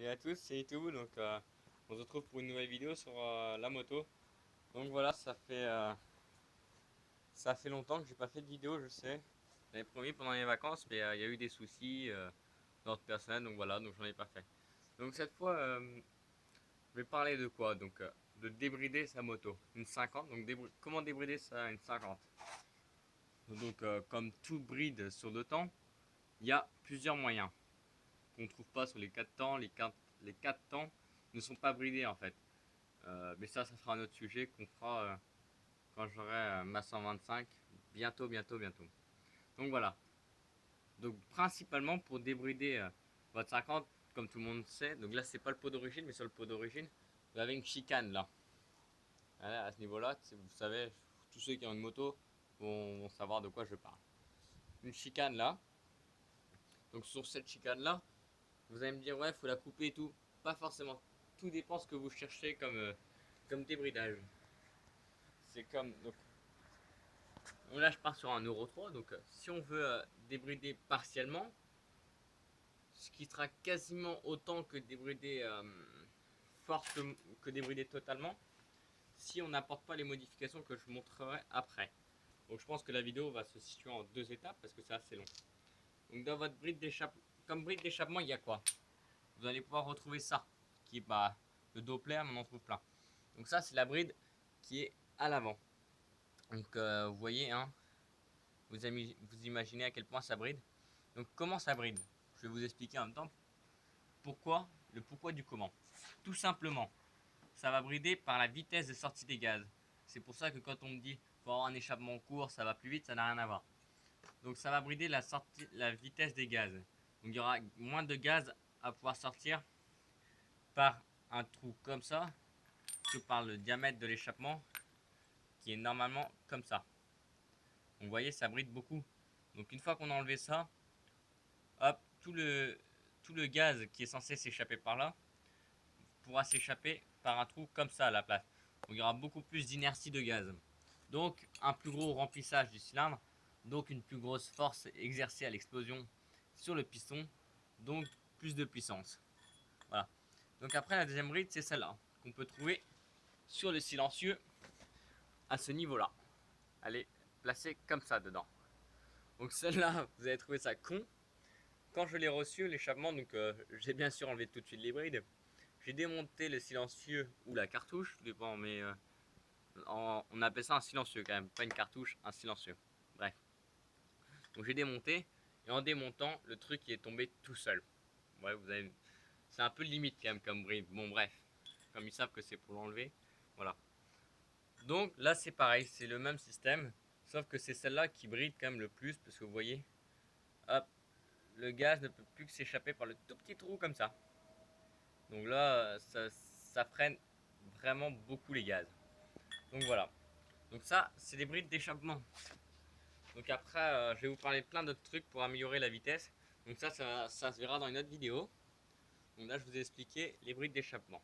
Salut à tous, c'est Itou. On se retrouve pour une nouvelle vidéo sur la moto. Donc voilà, ça fait longtemps que j'ai pas fait de vidéo, je sais. J'avais promis pendant les vacances, mais il y a eu des soucis d'ordre personnel, donc voilà, donc j'en ai pas fait. Donc cette fois, je vais parler de quoi? De débrider sa moto, une 50. Donc comment débrider une 50? Comme tout bride sur le temps, il y a plusieurs moyens qu'on ne trouve pas sur les 4 temps. Les 4 temps ne sont pas bridés en fait. Mais ça sera un autre sujet qu'on fera quand j'aurai ma 125. Bientôt. Donc voilà. Donc principalement pour débrider votre 50, comme tout le monde sait. Donc là, c'est pas le pot d'origine, mais sur le pot d'origine, vous avez une chicane là. Voilà, à ce niveau-là, vous savez, tous ceux qui ont une moto vont savoir de quoi je parle. Une chicane là. Donc sur cette chicane là, vous allez me dire, ouais, faut la couper et tout. Pas forcément. Tout dépend ce que vous cherchez comme débridage. C'est comme. Donc là, je pars sur un Euro 3. Si on veut débrider partiellement, ce qui sera quasiment autant que débrider force que débrider totalement, si on n'apporte pas les modifications que je montrerai après. Donc je pense que la vidéo va se situer en deux étapes parce que c'est assez long. Donc dans votre bride d'échappement, comme bride d'échappement, il y a quoi? Vous allez pouvoir retrouver ça, qui est le Doppler, mais on en trouve plein. Donc ça, c'est la bride qui est à l'avant. Vous voyez, hein, vous imaginez à quel point ça bride. Donc comment ça bride? Je vais vous expliquer en même temps le pourquoi du comment. Tout simplement, ça va brider par la vitesse de sortie des gaz. C'est pour ça que quand on me dit faut avoir un échappement court, ça va plus vite, ça n'a rien à voir. Donc ça va brider la vitesse des gaz. Donc il y aura moins de gaz à pouvoir sortir par un trou comme ça que par le diamètre de l'échappement qui est normalement comme ça. Donc vous voyez, ça bride beaucoup. Donc une fois qu'on a enlevé ça, hop, tout le gaz qui est censé s'échapper par là pourra s'échapper par un trou comme ça à la place. Donc il y aura beaucoup plus d'inertie de gaz. Donc un plus gros remplissage du cylindre, donc une plus grosse force exercée à l'explosion sur le piston, donc plus de puissance. Voilà. Donc après la deuxième bride, c'est celle-là qu'on peut trouver sur le silencieux à ce niveau-là. Elle est placée comme ça dedans. Donc celle-là, vous avez trouvé ça con. Quand je l'ai reçu, l'échappement, j'ai bien sûr enlevé tout de suite les brides. J'ai démonté le silencieux ou la cartouche, tout dépend, mais on appelle ça un silencieux quand même, pas une cartouche, un silencieux. Bref. Donc j'ai démonté, et en démontant, le truc il est tombé tout seul. Ouais, c'est un peu limite quand même comme bride. Bon bref, comme ils savent que c'est pour l'enlever, voilà. Donc là c'est pareil, c'est le même système, sauf que c'est celle-là qui bride quand même le plus, parce que vous voyez, hop, le gaz ne peut plus que s'échapper par le tout petit trou comme ça. Donc là, ça freine vraiment beaucoup les gaz. Donc voilà. Donc ça, c'est des brides d'échappement. Donc après, je vais vous parler de plein d'autres trucs pour améliorer la vitesse. Donc ça se verra dans une autre vidéo. Donc là, je vous ai expliqué les brides d'échappement.